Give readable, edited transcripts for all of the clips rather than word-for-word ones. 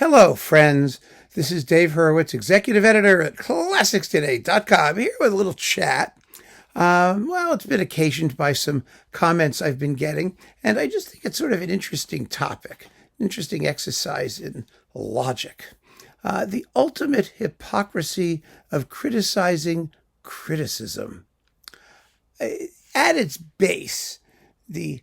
Hello, friends. This is Dave Hurwitz, executive editor at ClassicsToday.com, here with a little chat. It's been occasioned by some comments I've been getting, and I just think it's sort of an interesting topic, interesting exercise in logic. The ultimate hypocrisy of criticizing criticism. At its base, the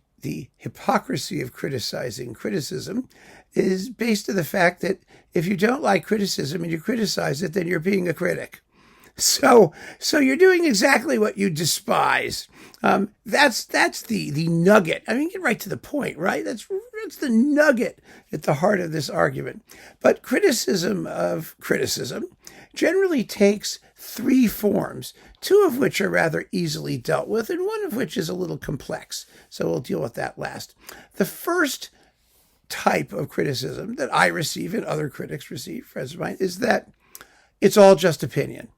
hypocrisy of criticizing criticism is based on the fact that if you don't like criticism and you criticize it, then you're being a critic. So you're doing exactly what you despise. That's the nugget. I mean, get right to the point, right? That's the nugget at the heart of this argument. But criticism of criticism generally takes three forms, two of which are rather easily dealt with, and one of which is a little complex. So we'll deal with that last. The first type of criticism that I receive and other critics receive, friends of mine, is that it's all just opinion.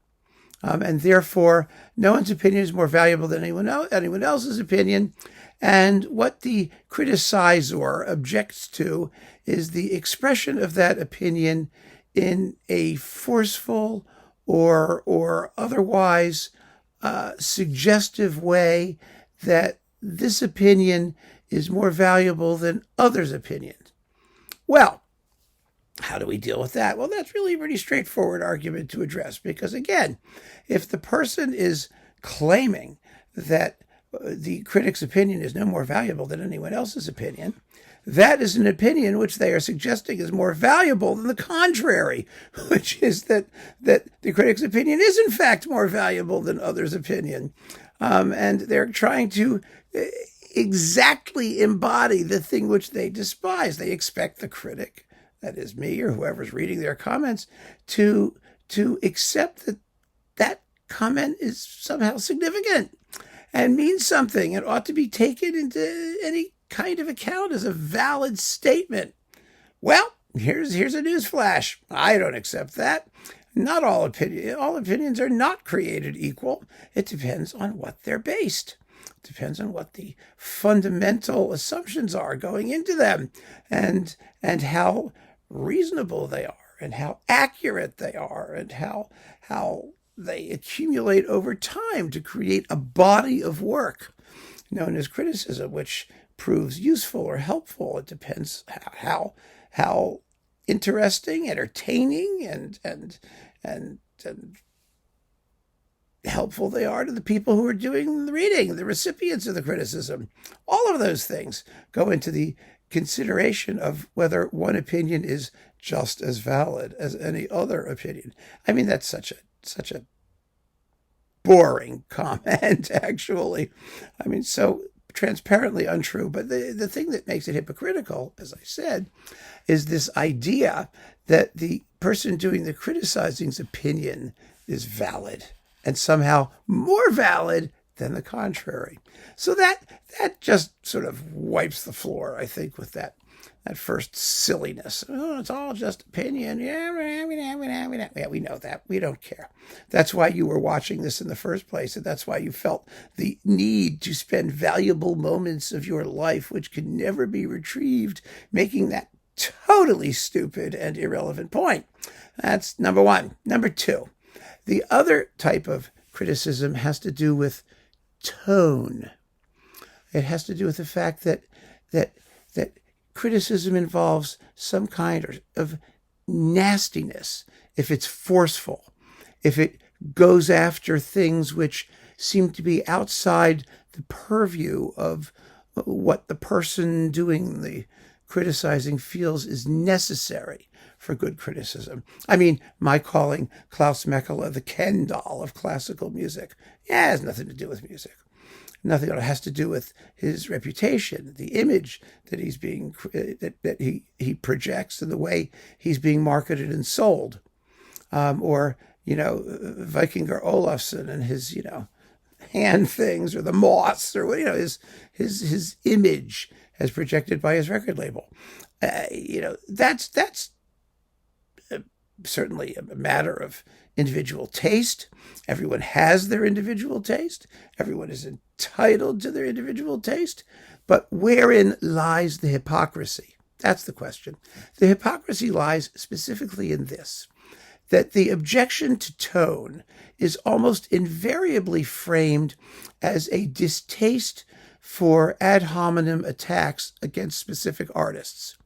And therefore, no one's opinion is more valuable than anyone else's opinion. And what the criticizer objects to is the expression of that opinion in a forceful or otherwise suggestive way that this opinion is more valuable than others' opinions. Well, how do we deal with that? Well, that's really a pretty straightforward argument to address because, again, if the person is claiming that the critic's opinion is no more valuable than anyone else's opinion, that is an opinion which they are suggesting is more valuable than the contrary, which is that the critic's opinion is, in fact, more valuable than others' opinion. And they're trying to exactly embody the thing which they despise. They expect the critic, that is me or whoever's reading their comments, to accept that comment is somehow significant and means something and ought to be taken into any kind of account as a valid statement. Well, here's a news flash. I don't accept that. Not all opinions are not created equal. It depends on what they're based. It depends on what the fundamental assumptions are going into them and how reasonable they are and how accurate they are and how they accumulate over time to create a body of work known as criticism, which proves useful or helpful. It depends how interesting, entertaining, and helpful they are to the people who are doing the reading, the recipients of the criticism. All of those things go into the consideration of whether one opinion is just as valid as any other opinion. I mean, that's such a boring comment, actually. I mean, so transparently untrue. But the thing that makes it hypocritical, as I said, is this idea that the person doing the criticizing's opinion is valid and somehow more valid than the contrary. So that just sort of wipes the floor, I think, with that first silliness. Oh, it's all just opinion. Yeah, we know that. We don't care. That's why you were watching this in the first place, and that's why you felt the need to spend valuable moments of your life, which can never be retrieved, making that totally stupid and irrelevant point. That's number one. Number two, the other type of criticism has to do with tone. It has to do with the fact that criticism involves some kind of nastiness, if it's forceful, if it goes after things which seem to be outside the purview of what the person doing the criticizing feels is necessary for good criticism. I mean, my calling Klaus Mekele the Ken doll of classical music, it has nothing to do with music. Nothing. It has to do with his reputation, the image that he's being that he projects, and the way he's being marketed and sold. Or Vikingur Olafsson and his hand things, or the moths, or his image as projected by his record label. That's certainly a matter of individual taste. Everyone has their individual taste. Everyone is entitled to their individual taste. But wherein lies the hypocrisy? That's the question. The hypocrisy lies specifically in this, that the objection to tone is almost invariably framed as a distaste for ad hominem attacks against specific artists.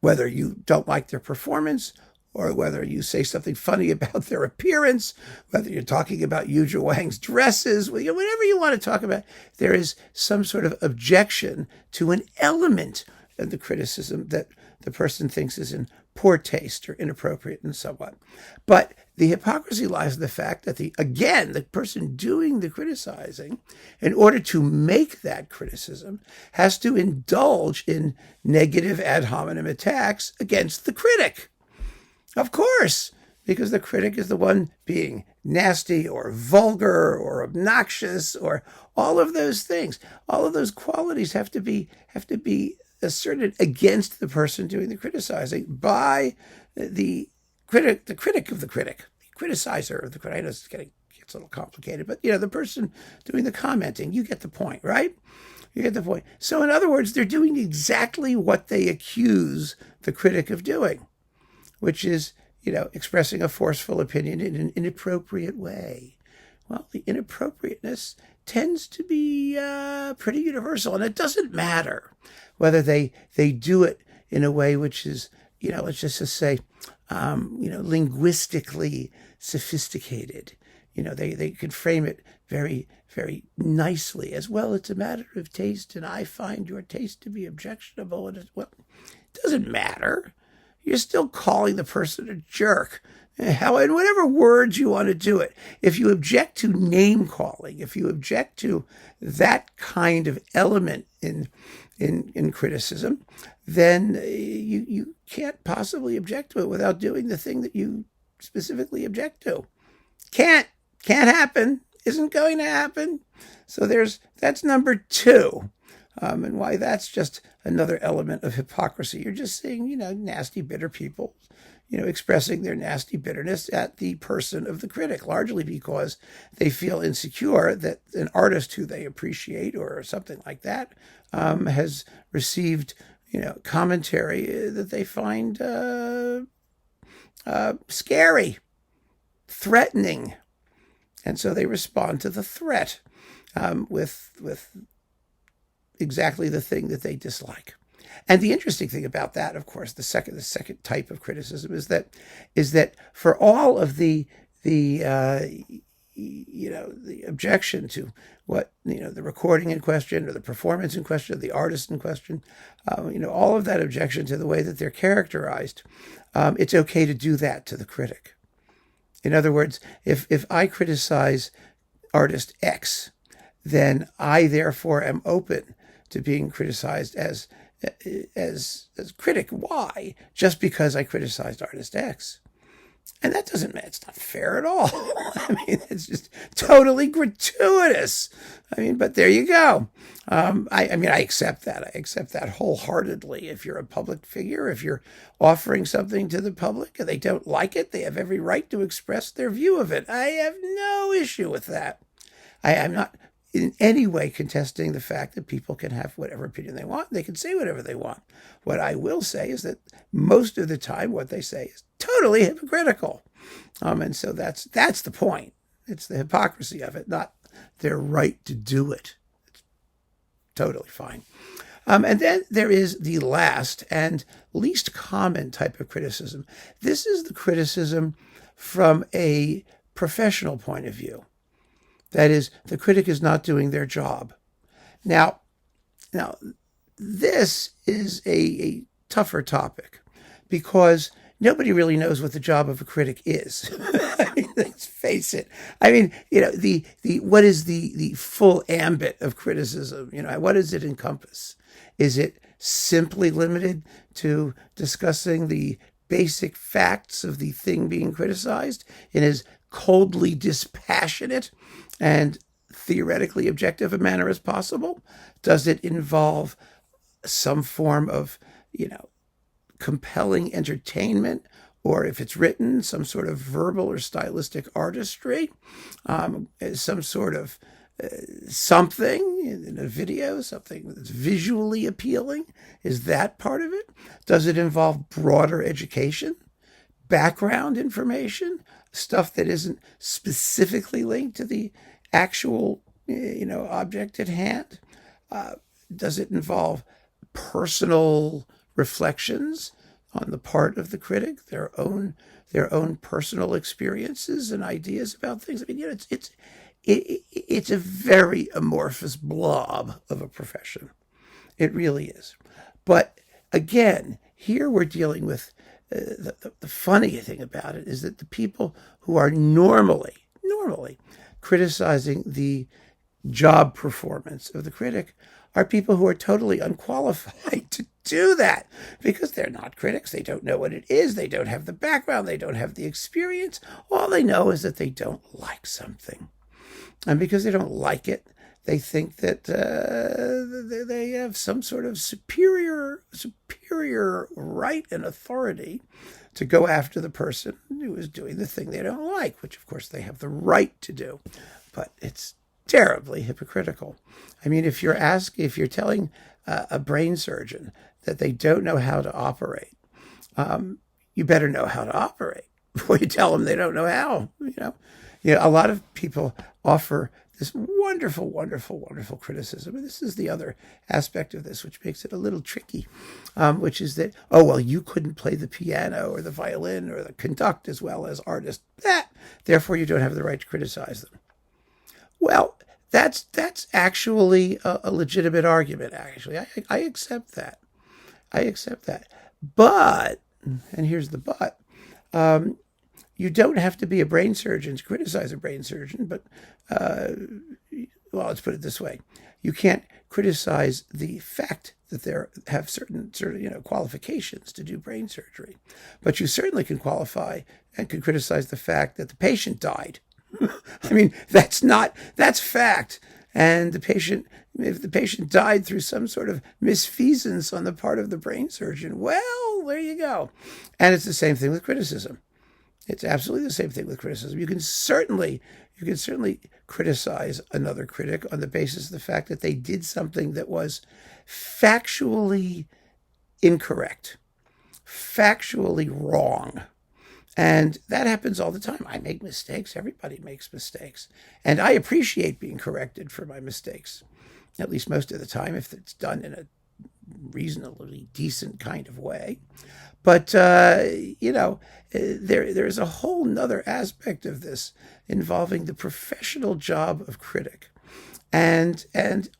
Whether you don't like their performance, or whether you say something funny about their appearance, whether you're talking about Yu Zhuang's dresses, whatever you want to talk about, there is some sort of objection to an element of the criticism that the person thinks is in poor taste or inappropriate and so on. But the hypocrisy lies in the fact that the person doing the criticizing, in order to make that criticism, has to indulge in negative ad hominem attacks against the critic. Of course, because the critic is the one being nasty or vulgar or obnoxious or all of those things. All of those qualities have to be asserted against the person doing the criticizing by the critic of the critic, the criticizer of the critic. I know gets a little complicated, but the person doing the commenting, you get the point, right? You get the point. So in other words, they're doing exactly what they accuse the critic of doing, which is, expressing a forceful opinion in an inappropriate way. Well, the inappropriateness tends to be pretty universal, and it doesn't matter whether they do it in a way which is, let's just say, linguistically sophisticated. They can frame it very, very nicely as well. It's a matter of taste, and I find your taste to be objectionable. And it doesn't matter. You're still calling the person a jerk. How, in whatever words you want to do it. If you object to name calling, if you object to that kind of element in criticism, then you can't possibly object to it without doing the thing that you specifically object to. Can't happen. Isn't going to happen. So that's number two. And why that's just another element of hypocrisy. You're just seeing, nasty, bitter people, expressing their nasty bitterness at the person of the critic, largely because they feel insecure that an artist who they appreciate or something like that has received, commentary that they find scary, threatening. And so they respond to the threat with exactly the thing that they dislike. And the interesting thing about that, of course, the second type of criticism is that for all of the objection to what the recording in question or the performance in question, the artist in question, all of that objection to the way that they're characterized, it's okay to do that to the critic. In other words, if I criticize artist X, then I therefore am open to being criticized as critic Y just because I criticized artist X. And that doesn't mean it's not fair at all. I mean, it's just totally gratuitous. But there you go. I accept that. I accept that wholeheartedly. If you're a public figure, if you're offering something to the public and they don't like it, they have every right to express their view of it. I have no issue with that. I'm not in any way contesting the fact that people can have whatever opinion they want. They can say whatever they want. What I will say is that most of the time what they say is totally hypocritical. And so that's the point. It's the hypocrisy of it, not their right to do it. It's totally fine. And then there is the last and least common type of criticism. This is the criticism from a professional point of view. That is, the critic is not doing their job. Now, this is a tougher topic because nobody really knows what the job of a critic is. Let's face it. What is the full ambit of criticism? What does it encompass? Is it simply limited to discussing the basic facts of the thing being criticized in as coldly dispassionate and theoretically objective a manner as possible? Does it involve some form of, compelling entertainment, or if it's written, some sort of verbal or stylistic artistry, some sort of something in a video, something that's visually appealing? Is that part of it? Does it involve broader education, background information, stuff that isn't specifically linked to the actual, object at hand? Does it involve personal reflections on the part of the critic, their own personal experiences and ideas about things? I mean, it's a very amorphous blob of a profession. It really is. But again, here we're dealing with the funny thing about it is that the people who are normally criticizing the job performance of the critic are people who are totally unqualified to do that because they're not critics. They don't know what it is. They don't have the background. They don't have the experience. All they know is that they don't like something. And because they don't like it, they think that they have some sort of superior right and authority to go after the person who is doing the thing they don't like, which of course they have the right to do. But it's terribly hypocritical. I mean, if you're telling a brain surgeon that they don't know how to operate, you better know how to operate before you tell them they don't know how. A lot of people offer this wonderful, wonderful, wonderful criticism. And this is the other aspect of this, which makes it a little tricky, which is that, you couldn't play the piano or the violin or the conduct as well as artists. Therefore, you don't have the right to criticize them. Well, that's actually a legitimate argument, actually. I accept that. But, and here's the but, you don't have to be a brain surgeon to criticize a brain surgeon, but, let's put it this way. You can't criticize the fact that they have certain qualifications to do brain surgery. But you certainly can qualify and can criticize the fact that the patient died. I mean, that's fact. And if the patient died through some sort of misfeasance on the part of the brain surgeon, well, there you go. And it's the same thing with criticism. It's absolutely the same thing with criticism. You can certainly criticize another critic on the basis of the fact that they did something that was factually incorrect, factually wrong. And that happens all the time. I make mistakes. Everybody makes mistakes. And I appreciate being corrected for my mistakes, at least most of the time, if it's done in a reasonably decent kind of way. But, there's a whole nother aspect of this involving the professional job of critic. And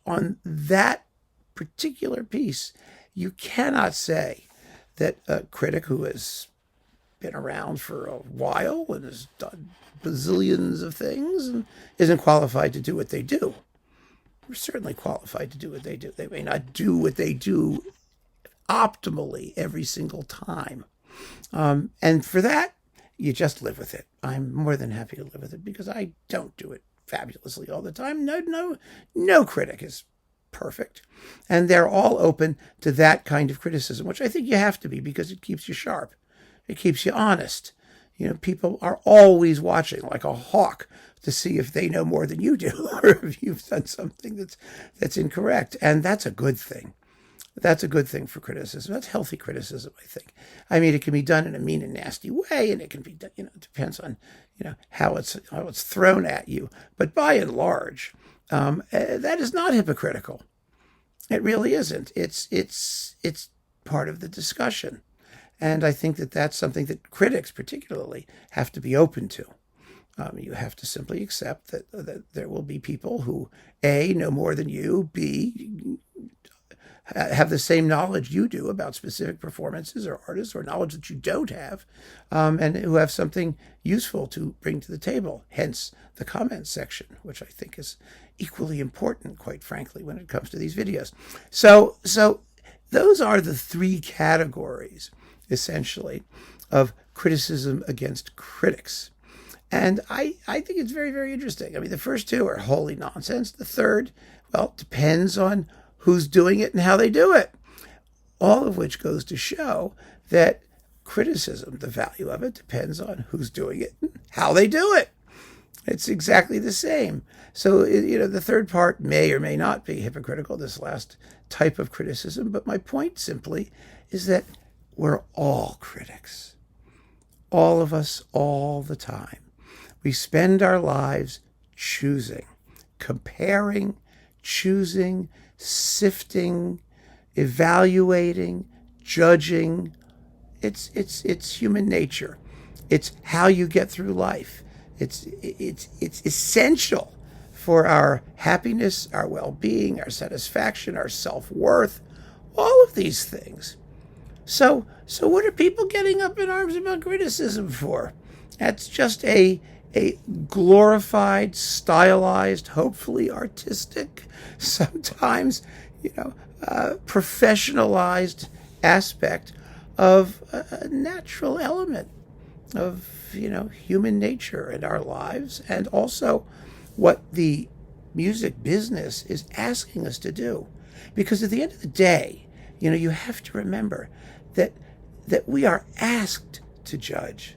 on that particular piece, you cannot say that a critic who has been around for a while and has done bazillions of things and isn't qualified to do what they do. They're certainly qualified to do what they do. They may not do what they do optimally every single time. And for that, you just live with it. I'm more than happy to live with it because I don't do it fabulously all the time. No critic is perfect. And they're all open to that kind of criticism, which I think you have to be because it keeps you sharp. It keeps you honest. People are always watching like a hawk to see if they know more than you do or if you've done something that's incorrect. And that's a good thing. That's a good thing for criticism. That's healthy criticism, I think. I mean, it can be done in a mean and nasty way, and it can be done, it depends on, how it's thrown at you. But by and large, that is not hypocritical. It really isn't. It's part of the discussion. And I think that that's something that critics particularly have to be open to. You have to simply accept that there will be people who, A, know more than you, B, have the same knowledge you do about specific performances or artists or knowledge that you don't have, and who have something useful to bring to the table, hence the comments section, which I think is equally important, quite frankly, when it comes to these videos. So those are the three categories, essentially, of criticism against critics. And I think it's very, very interesting. I mean, the first two are wholly nonsense. The third, depends on who's doing it and how they do it. All of which goes to show that criticism, the value of it, depends on who's doing it and how they do it. It's exactly the same. So, the third part may or may not be hypocritical, this last type of criticism. But my point simply is that we're all critics. All of us, all the time. We spend our lives choosing, comparing, choosing, sifting, evaluating, judging. It's human nature. It's how you get through life. It's essential for our happiness, our well-being, our satisfaction, our self-worth, all of these things. So what are people getting up in arms about criticism for? That's just a glorified, stylized, hopefully artistic, sometimes, professionalized aspect of a natural element of, human nature in our lives, and also what the music business is asking us to do. Because at the end of the day, you have to remember that we are asked to judge.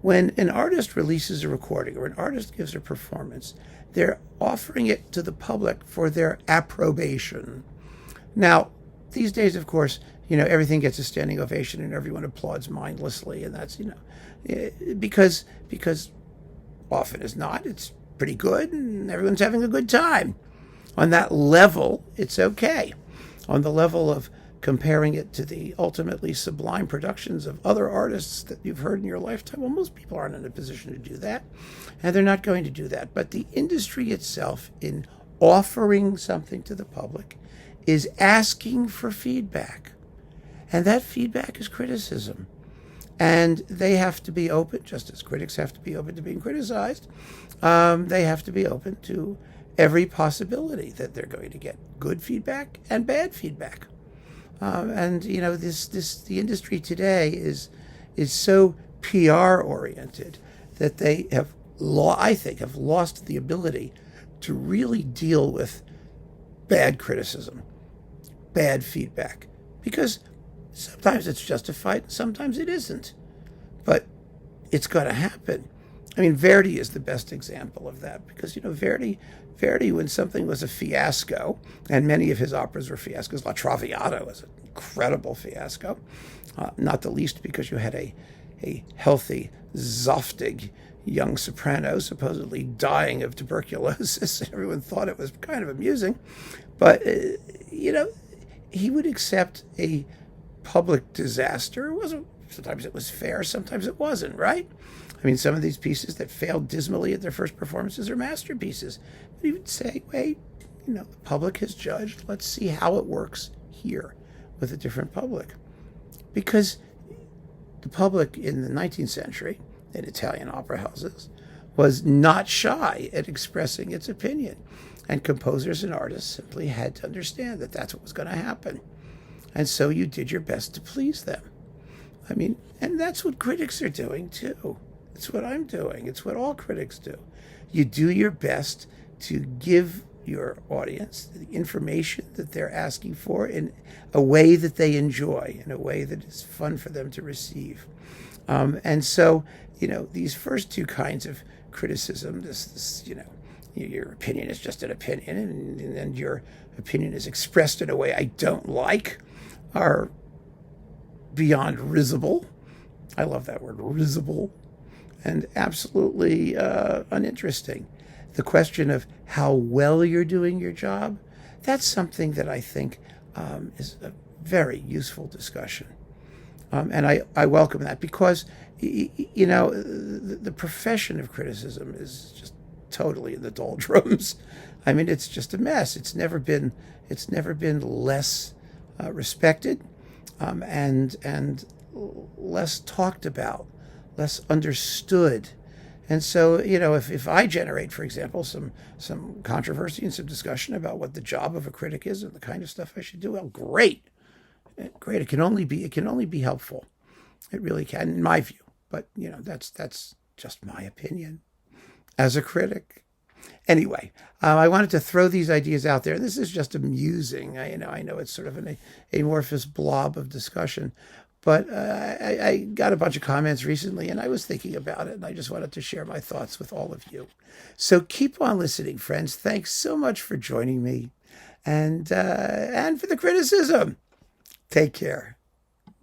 When an artist releases a recording or an artist gives a performance, they're offering it to the public for their approbation. Now, these days, of course, everything gets a standing ovation and everyone applauds mindlessly. And that's, because often as not, it's pretty good and everyone's having a good time. On that level, it's okay. On the level of comparing it to the ultimately sublime productions of other artists that you've heard in your lifetime, well, most people aren't in a position to do that, and they're not going to do that. But the industry itself, in offering something to the public, is asking for feedback. And that feedback is criticism. And they have to be open, just as critics have to be open to being criticized. They have to be open to every possibility that they're going to get good feedback and bad feedback. The industry today is so PR oriented that they have, I think, have lost the ability to really deal with bad criticism, bad feedback, because sometimes it's justified, sometimes it isn't, but it's going to happen. I mean, Verdi is the best example of that, because Verdi, when something was a fiasco, and many of his operas were fiascos. La Traviata was an incredible fiasco, not the least because you had a healthy, zoftig young soprano supposedly dying of tuberculosis. Everyone thought it was kind of amusing, but he would accept a public disaster. It wasn't. Sometimes it was fair, sometimes it wasn't, right? I mean, some of these pieces that failed dismally at their first performances are masterpieces. But he would say, wait, the public has judged. Let's see how it works here with a different public. Because the public in the 19th century, in Italian opera houses, was not shy at expressing its opinion. And composers and artists simply had to understand that that's what was going to happen. And so you did your best to please them. I mean, and that's what critics are doing too. It's what I'm doing. It's what all critics do. You do your best to give your audience the information that they're asking for in a way that they enjoy, in a way that is fun for them to receive. And so, these first two kinds of criticism, your opinion is just an opinion, and your opinion is expressed in a way I don't like, are beyond risible. I love that word, risible, and absolutely uninteresting. The question of how well you're doing your job, that's something that I think is a very useful discussion. And I welcome that, because, the profession of criticism is just totally in the doldrums. I mean, it's just a mess. It's never been less respected and less talked about, less understood. And so, if I generate, for example, some controversy and some discussion about what the job of a critic is and the kind of stuff I should do, well, great. It can only be helpful. It really can, in my view. But, that's just my opinion as a critic. Anyway, I wanted to throw these ideas out there. This is just amusing. I know it's sort of an amorphous blob of discussion, But I got a bunch of comments recently, and I was thinking about it, and I just wanted to share my thoughts with all of you. So keep on listening, friends. Thanks so much for joining me, and for the criticism. Take care.